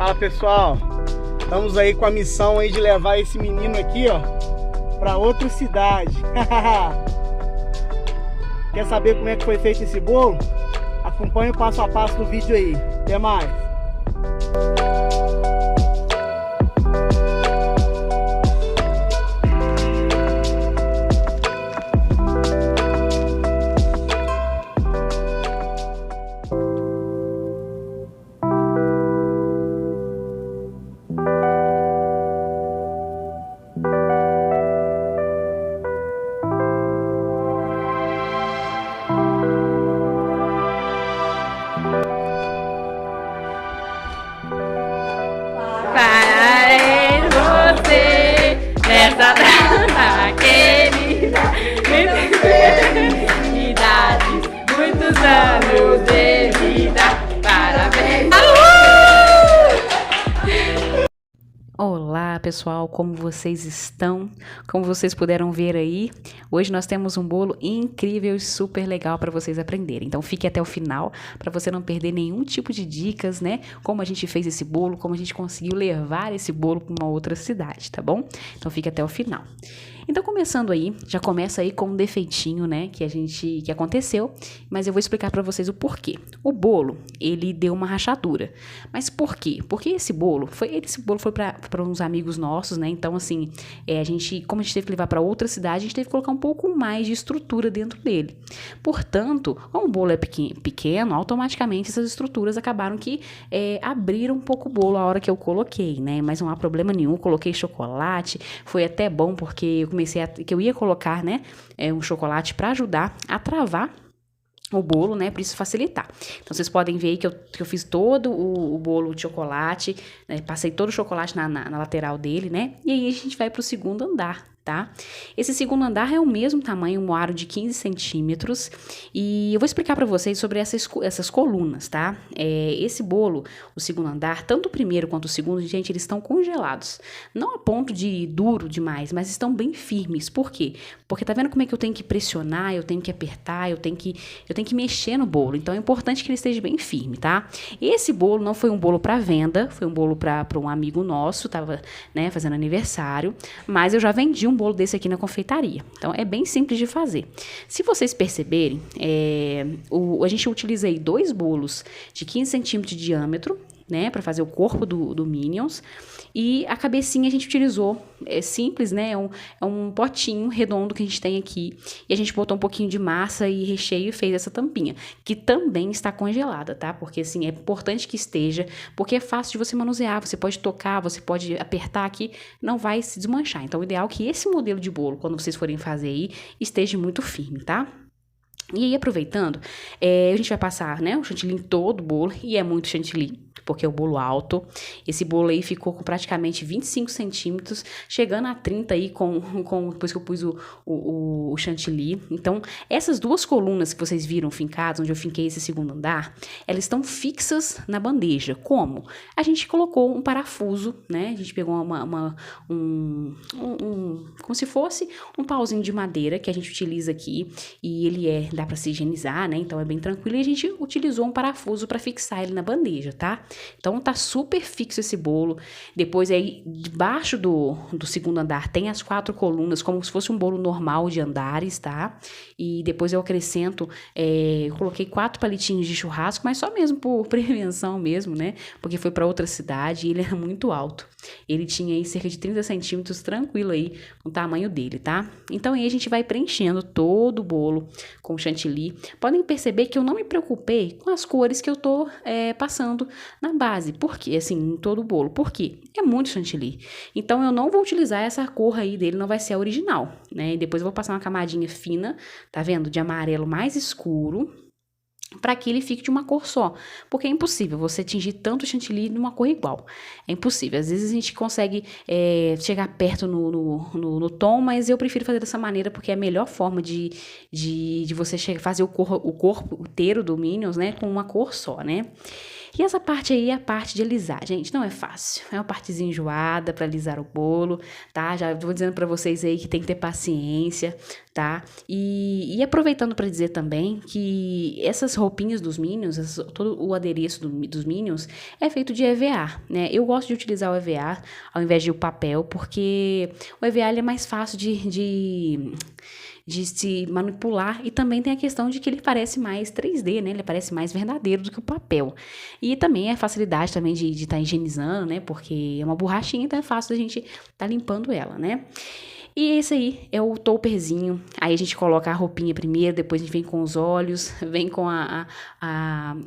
Fala pessoal, estamos aí com a missão aí de levar esse menino aqui, ó, para outra cidade. Quer saber como é que foi feito esse bolo? Acompanhe o passo a passo do vídeo aí. Até mais. Parabéns você nessa data querida, muitas felicidades, muitos anos de vida. Parabéns! Olá pessoal, como vocês estão? Como vocês puderam ver aí, hoje nós temos um bolo incrível e super legal para vocês aprenderem. Então fique até o final para você não perder nenhum tipo de dicas, né? Como a gente fez esse bolo, como a gente conseguiu levar esse bolo para uma outra cidade, tá bom? Então fique até o final. Então começando aí, já começa aí com um defeitinho, né, que aconteceu, mas eu vou explicar para vocês o porquê. O bolo, ele deu uma rachadura. Mas por quê? Porque esse bolo foi para uns amigos nossos, né? Então assim, como a gente teve que levar para outra cidade, a gente teve que colocar um pouco mais de estrutura dentro dele. Portanto, como o bolo é pequeno, automaticamente essas estruturas acabaram que abriram um pouco o bolo a hora que eu coloquei, né? Mas não há problema nenhum, coloquei chocolate, foi até bom porque eu ia colocar, né, um chocolate para ajudar a travar o bolo, né, para isso facilitar. Então, vocês podem ver aí que eu fiz todo o bolo de chocolate, né, passei todo o chocolate na lateral dele, né, e aí a gente vai para o segundo andar, tá? Esse segundo andar é o mesmo tamanho, um aro de 15 centímetros, e eu vou explicar para vocês sobre essas colunas, tá? Esse bolo, o segundo andar, tanto o primeiro quanto o segundo, gente, eles estão congelados. Não a ponto de duro demais, mas estão bem firmes. Por quê? Porque tá vendo como é que eu tenho que pressionar, eu tenho que apertar, eu tenho que mexer no bolo. Então é importante que ele esteja bem firme, tá? Esse bolo não foi um bolo para venda, foi um bolo para um amigo nosso, tava, né, fazendo aniversário, mas eu já vendi um bolo desse aqui na confeitaria. Então é bem simples de fazer. Se vocês perceberem, a gente utiliza aí 2 bolos de 15 centímetros de diâmetro, né, para fazer o corpo do Minions, e a cabecinha a gente utilizou, simples, né, é um potinho redondo que a gente tem aqui, e a gente botou um pouquinho de massa e recheio e fez essa tampinha, que também está congelada, tá, porque assim, é importante que esteja, porque é fácil de você manusear, você pode tocar, você pode apertar aqui, não vai se desmanchar. Então o ideal é que esse modelo de bolo, quando vocês forem fazer aí, esteja muito firme, tá? E aí, aproveitando, a gente vai passar, né, o chantilly em todo o bolo, e é muito chantilly, porque é o bolo alto. Esse bolo aí ficou com praticamente 25 centímetros, chegando a 30 aí depois que eu pus o chantilly. Então, essas 2 colunas que vocês viram fincadas, onde eu finquei esse segundo andar, elas estão fixas na bandeja. Como? A gente colocou um parafuso, né, a gente pegou como se fosse um pauzinho de madeira que a gente utiliza aqui, e ele dá para se higienizar, né, então é bem tranquilo, e a gente utilizou um parafuso para fixar ele na bandeja, tá? Então tá super fixo esse bolo. Depois aí, debaixo do segundo andar, tem as 4 colunas, como se fosse um bolo normal de andares, tá? E depois eu acrescento, eu coloquei 4 palitinhos de churrasco, mas só mesmo por prevenção mesmo, né? Porque foi para outra cidade e ele era muito alto. Ele tinha aí cerca de 30 centímetros, tranquilo aí, o tamanho dele, tá? Então aí a gente vai preenchendo todo o bolo com chantilly. Podem perceber que eu não me preocupei com as cores que eu tô passando na base. Por quê? Assim, em todo o bolo. Por quê? É muito chantilly. Então, eu não vou utilizar essa cor aí dele, não vai ser a original, né? E depois eu vou passar uma camadinha fina, tá vendo? De amarelo mais escuro, para que ele fique de uma cor só, porque é impossível você atingir tanto chantilly numa cor igual, é impossível. Às vezes a gente consegue chegar perto no tom, mas eu prefiro fazer dessa maneira, porque é a melhor forma de você fazer o corpo inteiro do Minions, né, com uma cor só, né. E essa parte aí é a parte de alisar, gente, não é fácil, é uma partezinha enjoada para alisar o bolo, tá? Já vou dizendo para vocês aí que tem que ter paciência, tá? E aproveitando para dizer também que essas roupinhas dos Minions, todo o adereço dos Minions é feito de EVA, né? Eu gosto de utilizar o EVA ao invés de o papel, porque o EVA ele é mais fácil de se manipular, e também tem a questão de que ele parece mais 3D, né? Ele parece mais verdadeiro do que o papel. E também a facilidade também de estar higienizando, né? Porque é uma borrachinha, então é fácil da gente estar limpando ela, né? E esse aí é o topperzinho. Aí a gente coloca a roupinha primeiro, depois a gente vem com os olhos, vem com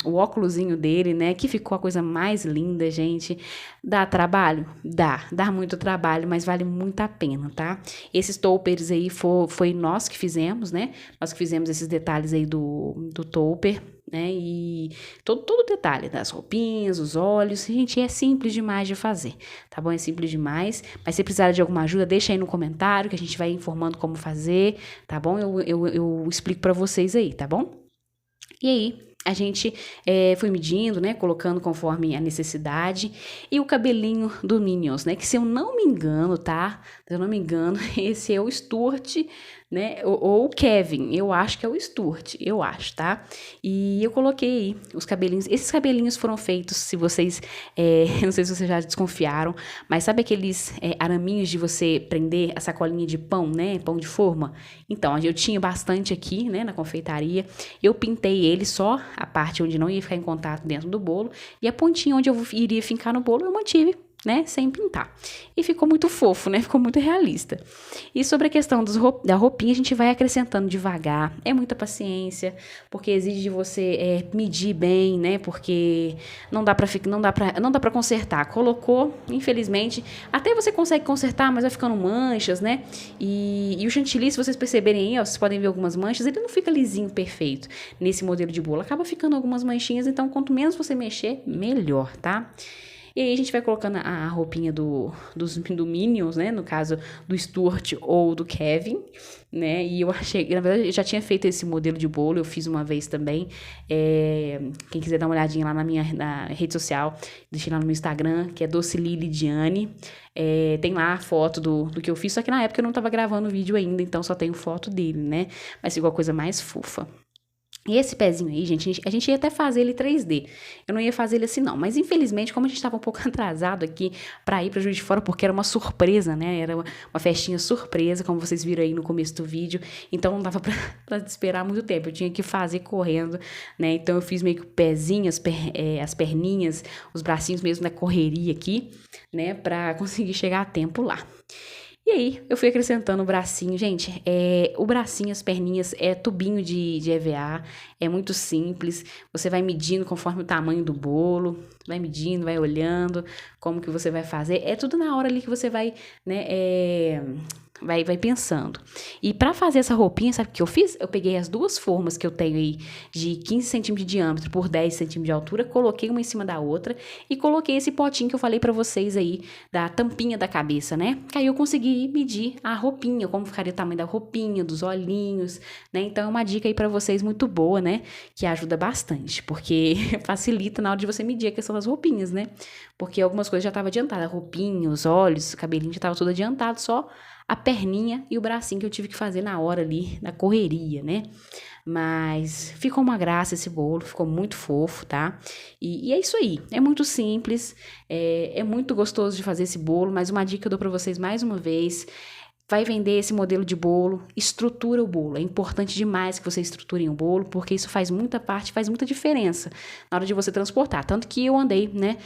o óculosinho dele, né? Que ficou a coisa mais linda, gente. Dá trabalho? Dá muito trabalho, mas vale muito a pena, tá? Esses toppers aí foi nós que fizemos, né? Nós que fizemos esses detalhes aí do topper, né? E todo o detalhe das roupinhas, os olhos, gente, é simples demais de fazer, tá bom? É simples demais, mas se precisar de alguma ajuda, deixa aí no comentário que a gente vai informando como fazer, tá bom? Eu explico pra vocês aí, tá bom? E aí, a gente foi medindo, né, colocando conforme a necessidade, e o cabelinho do Minions, né, que se eu não me engano, tá? Se eu não me engano, esse é o Stuart, né, ou o Kevin, eu acho que é o Stuart, eu acho, tá? E eu coloquei aí os cabelinhos, esses cabelinhos foram feitos, se vocês, não sei se vocês já desconfiaram, mas sabe aqueles araminhos de você prender a sacolinha de pão, né, pão de forma? Então, eu tinha bastante aqui, né, na confeitaria, eu pintei ele só, a parte onde não ia ficar em contato dentro do bolo, e a pontinha onde eu iria fincar no bolo eu mantive, né, sem pintar. E ficou muito fofo, né, ficou muito realista. E sobre a questão da roupinha, a gente vai acrescentando devagar, é muita paciência, porque exige de você medir bem, né, porque não dá pra consertar. Colocou, infelizmente, até você consegue consertar, mas vai ficando manchas, né, e o chantilly, se vocês perceberem aí, ó, vocês podem ver algumas manchas, ele não fica lisinho, perfeito, nesse modelo de bolo, acaba ficando algumas manchinhas, então quanto menos você mexer, melhor, tá? E aí a gente vai colocando a roupinha do Minions, né? No caso do Stuart ou do Kevin, né? E eu achei, na verdade, eu já tinha feito esse modelo de bolo, eu fiz uma vez também. Quem quiser dar uma olhadinha lá na rede social, deixei lá no meu Instagram, que é docililidiane. Tem lá a foto do que eu fiz, só que na época eu não tava gravando o vídeo ainda, então só tenho foto dele, né? Mas ficou a coisa mais fofa. E esse pezinho aí, gente, a gente ia até fazer ele 3D. Eu não ia fazer ele assim, não. Mas, infelizmente, como a gente estava um pouco atrasado aqui para ir para Juiz de Fora, porque era uma surpresa, né? Era uma festinha surpresa, como vocês viram aí no começo do vídeo. Então, não dava para esperar muito tempo. Eu tinha que fazer correndo, né? Então, eu fiz meio que o pezinho, as perninhas, os bracinhos mesmo na correria aqui, né? Para conseguir chegar a tempo lá. E aí, eu fui acrescentando o bracinho. Gente, o bracinho, as perninhas, é tubinho de EVA, é muito simples. Você vai medindo conforme o tamanho do bolo, vai medindo, vai olhando como que você vai fazer. É tudo na hora ali que você vai, né, vai pensando. E pra fazer essa roupinha, sabe o que eu fiz? Eu peguei as duas formas que eu tenho aí de 15 centímetros de diâmetro por 10 centímetros de altura, coloquei uma em cima da outra e coloquei esse potinho que eu falei pra vocês aí, da tampinha da cabeça, né? Que aí eu consegui medir a roupinha, como ficaria o tamanho da roupinha, dos olhinhos, né? Então é uma dica aí pra vocês muito boa, né? Que ajuda bastante, porque facilita na hora de você medir a questão das roupinhas, né? Porque algumas coisas já estavam adiantadas, a roupinha, os olhos, o cabelinho já estava tudo adiantado, só a perninha e o bracinho que eu tive que fazer na hora ali, na correria, né? Mas ficou uma graça esse bolo, ficou muito fofo, tá? E é isso aí, é muito simples, é muito gostoso de fazer esse bolo, mas uma dica que eu dou pra vocês mais uma vez: vai vender esse modelo de bolo, estrutura o bolo. É importante demais que vocês estruturem o bolo, porque isso faz muita parte, faz muita diferença na hora de você transportar. Tanto que eu andei, né,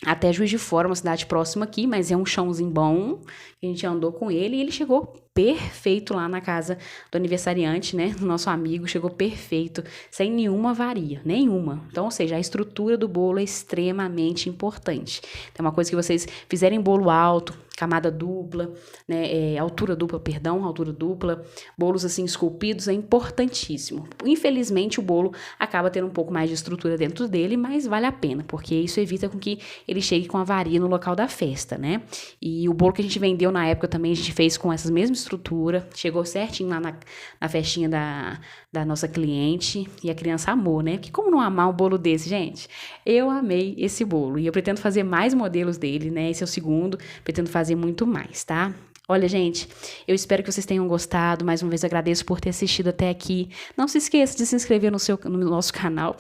até Juiz de Fora, uma cidade próxima aqui, mas é um chãozinho bom, a gente andou com ele e ele chegou perfeito lá na casa do aniversariante, né, do nosso amigo, chegou perfeito, sem nenhuma avaria, nenhuma. Então, ou seja, a estrutura do bolo é extremamente importante. Então, uma coisa que vocês fizerem bolo alto, camada dupla, né, altura dupla, bolos assim esculpidos é importantíssimo. Infelizmente o bolo acaba tendo um pouco mais de estrutura dentro dele, mas vale a pena, porque isso evita com que ele chegue com avaria no local da festa, né? E o bolo que a gente vendeu na época também a gente fez com essa mesma estrutura, chegou certinho lá na festinha da nossa cliente e a criança amou, né? Porque como não amar um bolo desse, gente? Eu amei esse bolo e eu pretendo fazer mais modelos dele, né? Esse é o segundo, pretendo fazer muito mais, tá? Olha, gente, eu espero que vocês tenham gostado. Mais uma vez agradeço por ter assistido até aqui. Não se esqueça de se inscrever no nosso canal,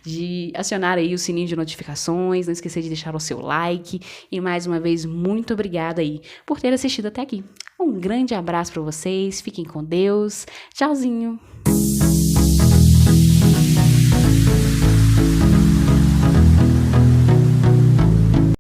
de acionar aí o sininho de notificações, não esquecer de deixar o seu like. E mais uma vez, muito obrigada aí por ter assistido até aqui. Um grande abraço para vocês, fiquem com Deus. Tchauzinho!